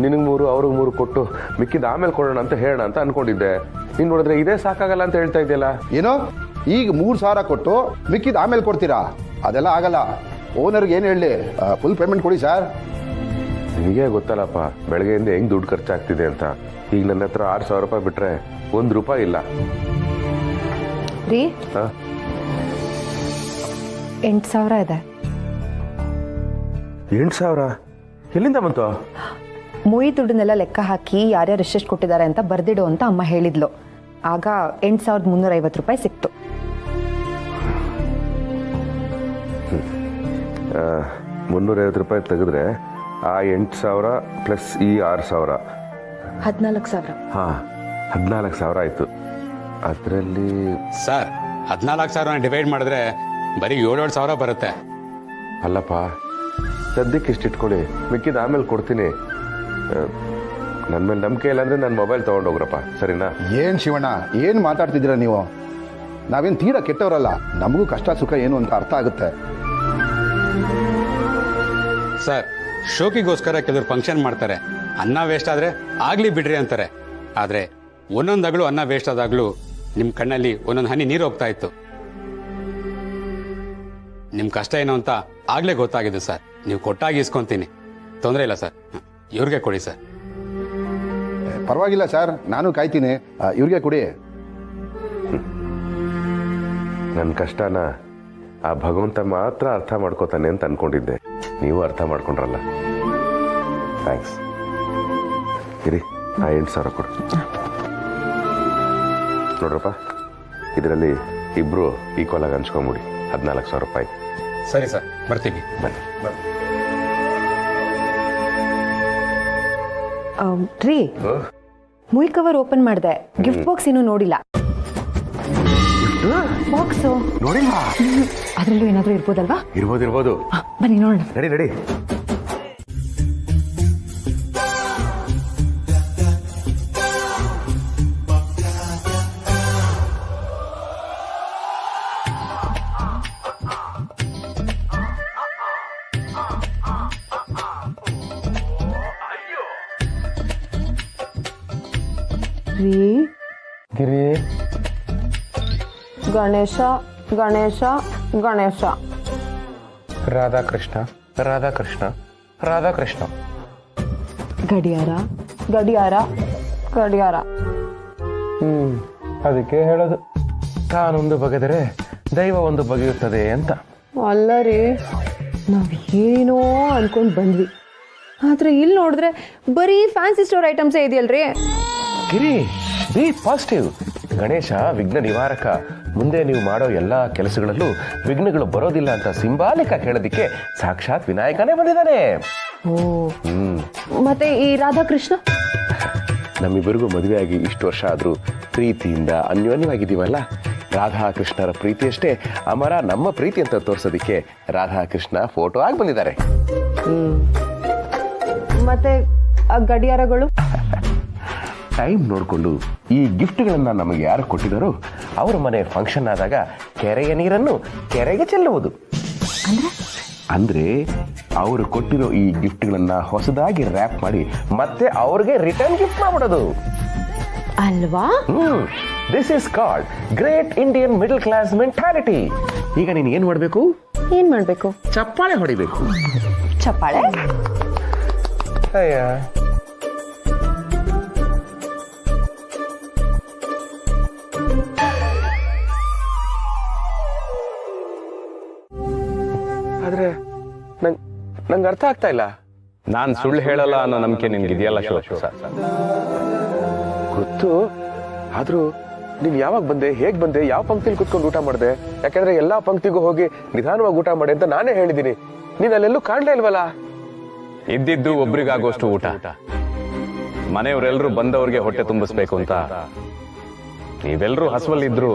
ನಿನಗೆ 3 ಅವ್ರಿಗೆ 3 ಕೊಟ್ಟು ಮಿಕ್ಕಿದ ಆಮೇಲೆ ಕೊಡೋಣ ಅಂತ ಹೇಳೋಣ ಅಂತ ಅನ್ಕೊಂಡಿದ್ದೆ. ನೀನ್ ನೋಡಿದ್ರೆ ಇದೇ ಸಾಕಾಗಲ್ಲ ಅಂತ ಹೇಳ್ತಾ ಇದೆಯಲ್ಲ. ಏನೋ ಈಗ 3,000 ಕೊಟ್ಟು ಮಿಕ್ಕಿದ ಆಮೇಲೆ ಕೊಡ್ತೀರಾ? ಅದೆಲ್ಲ ಆಗಲ್ಲ. ಓನರ್ಗೆ ಏನು ಹೇಳಿ, ಫುಲ್ ಪೇಮೆಂಟ್ ಕೊಡಿ ಸರ್. ನಿನಗೆ ಗೊತ್ತಲ್ಲಪ್ಪ, ಬೆಳಗ್ಗೆಯಿಂದ ಹೆಂಗ್ ದುಡ್ಡು ಖರ್ಚಾಗ್ತಿದೆ ಅಂತ. ಈಗ ನನ್ನ ಹತ್ರ 6,000 ರೂಪಾಯಿ ಬಿಟ್ರೆ 1 ರೂಪಾಯಿ ಇಲ್ಲ. ರೀ, 8,000 ಇದೆ. 8,000 ಎಲ್ಲಿಂದ ಬಂತು? ಮುಯಿ ದುಡ್ಡನ್ನೆಲ್ಲ ಲೆಕ್ಕ ಹಾಕಿ ಯಾರ್ಯಾರು ಎಷ್ಟೆಷ್ಟು ಕೊಟ್ಟಿದ್ದಾರೆ ಅಂತ ಬರ್ದಿಡು ಅಂತ ಅಮ್ಮ ಹೇಳಿದ್ಲು. ಆಗ 8,350 ರೂಪಾಯಿ ಸಿಕ್ತು. 350 ರೂಪಾಯಿ ತೆಗೆದ್ರೆ ಆ 8,000 ಪ್ಲಸ್ ಈ 6,000 14,000. ಹಾ, 14,000 ಆಯ್ತು. ಅದರಲ್ಲಿ ಸರ್, 14,000 ಡಿವೈಡ್ ಮಾಡಿದ್ರೆ ಬರೀ 7,000 ಬರುತ್ತೆ. ಅಲ್ಲಪ್ಪ, ಸದ್ಯಕ್ಕೆ ಇಷ್ಟು ಇಟ್ಕೊಳ್ಳಿ, ಮಿಕ್ಕಿದ ಆಮೇಲೆ ಕೊಡ್ತೀನಿ. ನನ್ನ ಮೇಲೆ ನಂಬಿಕೆ ಇಲ್ಲ ಅಂದ್ರೆ ನನ್ನ ಮೊಬೈಲ್ ತಗೊಂಡೋಗ್ರಪ್ಪ, ಸರಿನಾ? ಏನ್ ಶಿವಣ್ಣ, ಏನ್ ಮಾತಾಡ್ತಿದ್ದೀರಾ ನೀವು? ನಾವೇನ್ ತೀರಾ ಕೆಟ್ಟವರಲ್ಲ, ನಮಗೂ ಕಷ್ಟ ಸುಖ ಏನು ಅಂತ ಅರ್ಥ ಆಗುತ್ತೆ. ಸರ್, ಶೋಕಿಗೋಸ್ಕರ ಕೆಲವರು ಫಂಕ್ಷನ್ ಮಾಡ್ತಾರೆ. ಅನ್ನ ವೇಸ್ಟ್ ಆದ್ರೆ ಆಗ್ಲಿ ಬಿಡ್ರಿ ಅಂತಾರೆ. ಆದ್ರೆ ಒಂದೊಂದಾಗ್ಲೂ ಅನ್ನ ವೇಸ್ಟ್ ಆದಾಗ್ಲೂ ನಿಮ್ ಕಣ್ಣಲ್ಲಿ ಒಂದೊಂದು ಹನಿ ನೀರು ಹೋಗ್ತಾ ಇತ್ತು. ನಿಮ್ ಕಷ್ಟ ಏನು ಅಂತ ಆಗ್ಲೇ ಗೊತ್ತಾಗಿದೆ ಸರ್. ನೀವು ಕೊಟ್ಟಾಗಿ ಇಸ್ಕೊಂತೀನಿ, ತೊಂದರೆ ಇಲ್ಲ ಸರ್. ಇವ್ರಿಗೆ ಕೊಡಿ ಸರ್. ಪರವಾಗಿಲ್ಲ ಸರ್, ನಾನು ಕಾಯ್ತೀನಿ. ಇವ್ರಿಗೆ ಕೊಡಿ. ನನ್ನ ಕಷ್ಟನ ಆ ಭಗವಂತ ಮಾತ್ರ ಅರ್ಥ ಮಾಡ್ಕೋತಾನೆ ಅಂತ ಅನ್ಕೊಂಡಿದ್ದೆ. ನೀವು ಅರ್ಥ ಮಾಡ್ಕೊಂಡ್ರಲ್ಲ, ಥ್ಯಾಂಕ್ಸ್. ಇರಿ, ಆ 8,000 ಕೊಡು. ನೋಡ್ರಪ್ಪ, ಇದರಲ್ಲಿ ಇಬ್ರು ಈಕ್ವಲ್ ಆಗಿ ಹಂಚ್ಕೊಂಬಿಡಿ. 14,000 ರೂಪಾಯಿ. ಸರಿ ಸರ್, ಬರ್ತೀವಿ. ಬನ್ನಿ. ರೀ, ಮುಯ್ ಕವರ್ ಓಪನ್ ಮಾಡಿದೆ, ಗಿಫ್ಟ್ ಬಾಕ್ಸ್ ಇನ್ನೂ ನೋಡಿಲ್ಲ. ಬಾಕ್ಸು ನೋಡಿಲ್ಲ ಅದ್ರಲ್ಲೂ ಏನಾದ್ರೂ ಇರ್ಬೋದಲ್ವಾ? ಇರ್ಬೋದು ಬನ್ನಿ ನೋಡೋಣ. ನಡಿ ಗಿರಿ ಗಣೇಶ ಗಣೇಶ ಗಣೇಶ ರಾಧಾಕೃಷ್ಣ ರಾಧಾಕೃಷ್ಣ ರಾಧಾಕೃಷ್ಣ ಗಡಿಯಾರ ಗಡಿಯಾರ ಗಡಿಯಾರ. ಅದಕ್ಕೆ ಹೇಳೋದು ತಾನೊಂದು ಬಗೆದರೆ ದೈವ ಒಂದು ಬಗೆಯುತ್ತದೆ ಅಂತ. ಅಲ್ಲ ರೀ, ನಾವ್ ಏನೋ ಅನ್ಕೊಂಡ್ ಬಂದ್ವಿ, ಆದ್ರೆ ಇಲ್ಲಿ ನೋಡಿದ್ರೆ ಬರೀ ಫ್ಯಾನ್ಸಿ ಸ್ಟೋರ್ ಐಟಮ್ಸೇ ಇದೆಯಲ್ರಿ. ಗಿರಿ ಬಿ ಪಾಸಿಟಿವ್. ಗಣೇಶ ವಿಘ್ನ ನಿವಾರಕ. ಮುಂದೆ ನೀವು ಮಾಡೋ ಎಲ್ಲ ಕೆಲಸಗಳಲ್ಲೂ ವಿಘ್ನಗಳು ಬರೋದಿಲ್ಲ ಅಂತ ಸಿಂಬಾಲಿಕ ಹೇಳೋದಿಕ್ಕೆ ಸಾಕ್ಷಾತ್ ವಿನಾಯಕನೇ ಬಂದಿದ್ದಾನೆ. ಮತ್ತೆ ಈ ರಾಧಾಕೃಷ್ಣ ನಮ್ಮಿಬ್ಬರಿಗೂ ಮದುವೆ ಆಗಿ ಇಷ್ಟು ವರ್ಷ ಆದ್ರೂ ಪ್ರೀತಿಯಿಂದ ಅನ್ಯೋನ್ಯವಾಗಿದ್ದೀವಲ್ಲ, ರಾಧಾಕೃಷ್ಣರ ಪ್ರೀತಿ ಅಷ್ಟೇ ಅಮರ ನಮ್ಮ ಪ್ರೀತಿ ಅಂತ ತೋರ್ಸೋದಿಕ್ಕೆ ರಾಧಾಕೃಷ್ಣ ಫೋಟೋ ಆಗಿ ಬಂದಿದ್ದಾರೆ. ಮತ್ತೆ ಆ ಗಡಿಯಾರಗಳು ಟೈಮ್ ನೋಡಿಕೊಂಡು ಈ ಗಿಫ್ಟ್ಗಳನ್ನ ನಮಗೆ ಯಾರು ಕೊಟ್ಟಿದ್ದಾರೋ ಅವ್ರ ಮನೆ ಫಂಕ್ಷನ್ ಆದಾಗ ಕೆರೆಯ ನೀರನ್ನು ಕೆರೆಗೆ ಚೆಲ್ಲುವುದು. ಅಂದ್ರೆ ಅವರು ಕೊಟ್ಟಿರೋ ಈ ಗಿಫ್ಟ್ಗಳನ್ನ ಹೊಸದಾಗಿ ರ್ಯಾಪ್ ಮಾಡಿ ಮತ್ತೆ ಅವ್ರಿಗೆ ರಿಟರ್ನ್ ಗಿಫ್ಟ್ ಮಾಡ್ಬಿಡೋದು ಅಲ್ವಾ? This is called great Indian middle class mentality. ಈಗ ನೀನು ಏನ್ ಮಾಡ್ಬೇಕು? ಚಪ್ಪಾಳೆ ಹೊಡಿಬೇಕು. ಚಪ್ಪಾಳೆ? ಅಯ್ಯ, ಆದ್ರೆ ನಂಗೆ ಅರ್ಥ ಆಗ್ತಾ ಇಲ್ಲ. ನಾನ್ ಸುಳ್ಳು ಹೇಳಲ್ಲ ಅನ್ನೋ ನಂಬಿಕೆ ನಿನ್ಗಿದೆಯಲ್ಲ ಶಿವಪ್ರಸಾದ್? ಗೊತ್ತು, ಆದ್ರೂ ನೀನ್ ಯಾವಾಗ ಬಂದೆ, ಹೇಗ್ ಬಂದೆ, ಯಾವ ಪಂಕ್ತಿಲಿ ಕುತ್ಕೊಂಡು ಊಟ ಮಾಡಿದೆ? ಯಾಕಂದ್ರೆ ಎಲ್ಲಾ ಪಂಕ್ತಿಗೂ ಹೋಗಿ ನಿಧಾನವಾಗಿ ಊಟ ಮಾಡಿ ಅಂತ ನಾನೇ ಹೇಳಿದ್ದೀನಿ. ನೀನ್ ಅಲ್ಲೆಲ್ಲೂ ಕಾಣ್ಲೇ ಇಲ್ವಲ್ಲ? ಇದ್ದಿದ್ದು ಒಬ್ರಿಗಾಗೋಷ್ಟು ಊಟ. ಮನೆಯವರೆಲ್ಲರೂ ಬಂದವ್ರಿಗೆ ಹೊಟ್ಟೆ ತುಂಬಿಸ್ಬೇಕು ಅಂತ ನೀವೆಲ್ಲರೂ ಹಸುವಲ್ಲಿದ್ರು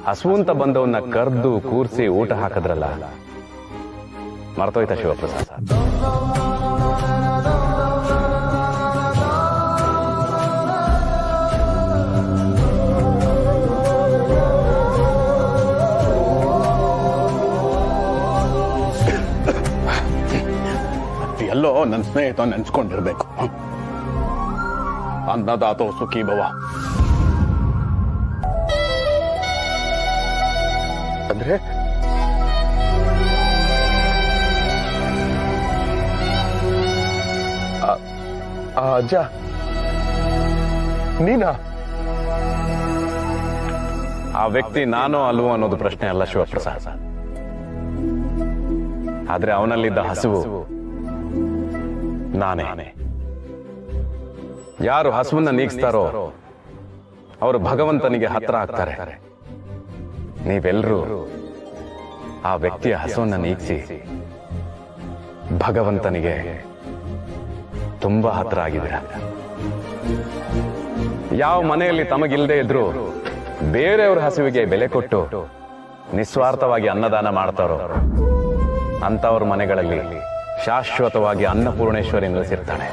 ಹಸುವು ಅಂತ ಬಂದವನ್ನ ಕರ್ದು ಕೂರ್ಸಿ ಊಟ ಹಾಕಿದ್ರಲ್ಲ, ಮರ್ತೋಯ್ತಾ ಶಿವಪ್ರಸಾದ್? ಎಲ್ಲೋ ನನ್ನ ಸ್ನೇಹಿತ ನೆನ್ಸ್ಕೊಂಡಿರ್ಬೇಕು. ಅನ್ನದಾತೋ ಸುಖಿ ಭವ. ಅಂದ್ರೆ ಅಜ್ಜ ನೀನಾ? ಆ ವ್ಯಕ್ತಿ ನಾನೋ ಅಲ್ವೋ ಅನ್ನೋದು ಪ್ರಶ್ನೆ ಅಲ್ಲ ಶಿವಪ್ರಸಾದ್. ಆದ್ರೆ ಅವನಲ್ಲಿದ್ದ ಹಸುವು ನಾನೇ. ಯಾರು ಹಸುವನ್ನ ನೀಗಿಸ್ತಾರೋ ಅವರು ಭಗವಂತನಿಗೆ ಹತ್ರ ಆಗ್ತಾರೆ. ನೀವೆಲ್ಲರೂ ಆ ವ್ಯಕ್ತಿಯ ಹಸುವನ್ನ ನೀಗಿಸಿ ಭಗವಂತನಿಗೆ ತುಂಬಾ ಹತ್ರ ಆಗಿದ್ದೀರ. ಯಾವ ಮನೆಯಲ್ಲಿ ತಮಗಿಲ್ಲದೆ ಇದ್ರು ಬೇರೆಯವ್ರ ಹಸುವಿಗೆ ಬೆಲೆ ಕೊಟ್ಟು ನಿಸ್ವಾರ್ಥವಾಗಿ ಅನ್ನದಾನ ಮಾಡ್ತಾರೋ ಅಂತವ್ರ ಮನೆಗಳಲ್ಲಿ ಶಾಶ್ವತವಾಗಿ ಅನ್ನಪೂರ್ಣೇಶ್ವರಿ ನೆಲೆಸಿರ್ತಾಳೆ.